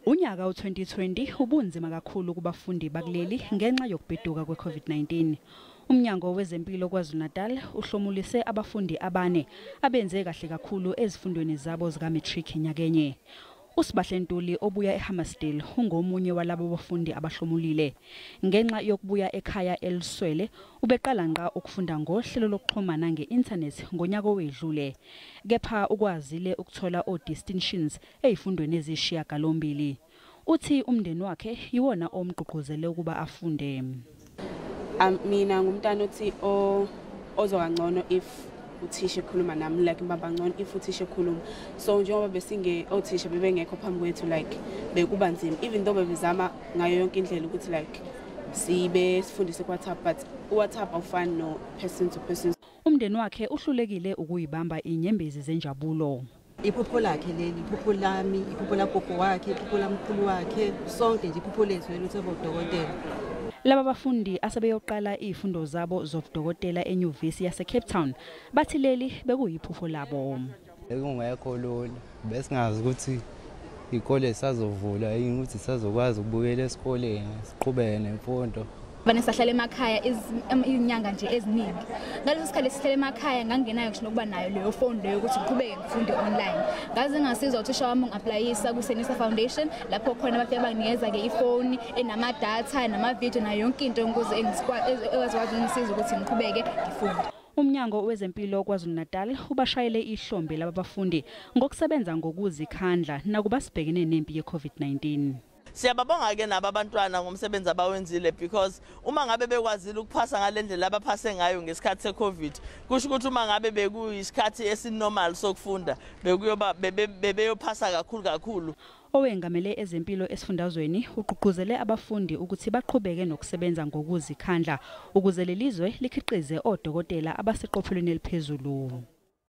Unyaka u-2020 ubunzima kakhulu kubafundi bakuleli ngenxa yokubheduka kwe-COVID-19. Umnyango wezempilo KwaZulu-Natal uhlomulise abafundi abane abenze kahle kakhulu ezifundweni zabo zika-matric nyakenye. Usibahle Ntuli obuya eHammersdale ungomunye walabo bafundi abahlomulile. Ngenxa yokubuya ekhaya eliswele, ubeqala ngqa ukufunda ngohlelo lokuxhumana nge-internet ngonyaka owedlule. Kepha ukwazile ukuthola o-distinctions ezifundweni ezisishiyagalombili. Uthi umndeni wakhe yiwona omgqugquzele ukuba afunde. Mina ngumntana othi ozokangcono if uthisha ekhuluma nami, like baba ngcono if uthisha ekhuluma. So njengoba besinge othisha bebengekho phambi kwethu, like bekuba nzima, even though bebezama ngayo yonke indlela ukuthi like sifundise ku-WhatsApp, but u-WhatsApp awufani no person to person. Umndeni wakhe uhlulekile ukuyibamba inyembezi zenjabulo. Iphupho lakhe leli, iphupho lami, iphupho lagogo wakhe, iphupho lamkhulu wakhe, sonke nje iphupho lethu ukuthi abe udokotela. Laba bafundi asebeyoqala izifundo zabo zobudokotela eNyuvesi yase Cape Town bathi leli bekuyiphupho labo. Ekungekho lula, besingazi ukuthi ikole sazovula yini ukuthi sizokwazi ukubuyela esikoleni siqhubeke nemfundo. Vanessa hlala emakhaya izinyanga nje eziningi. Ngaleso sikhathi sihlala emakhaya ngangenayo ngisho nokuba nayo leyo phone leyo ukuthi ngiqhubeke ngifunde online. Ngaze ngasiza uthisha wami ngi-applyisa ku-Senisa Foundation lapho khona bafike banginikeza ke ifoni enama data nama video nayo yonke into ukuze ekwazi ukungisiza ukuthi ngiqhubeke ngifunde. Umnyango wezempilo KwaZulu-Natal ubashayele ihlombe laba bafundi ngokusebenza ngokuzikhandla nakuba sibhekene nempi ye-COVID-19. Siyababonga ke nabo abantwana ngomsebenzi abawenzile, because uma ngabe bekwazile ukuphasa ngalendlela abaphase ngayo ngesikhathi se-COVID, kusho ukuthi uma ngabe bekuyisikhathi esinormal sokufunda bebeyophasa kakhulu. Owengamele ezempilo esifundazweni ugqugquzele abafundi ukuthi baqhubeke nokusebenza ngokuzikhandla ukuze lelizwe likhiqize odokotela abaseqophelweni eliphezulu.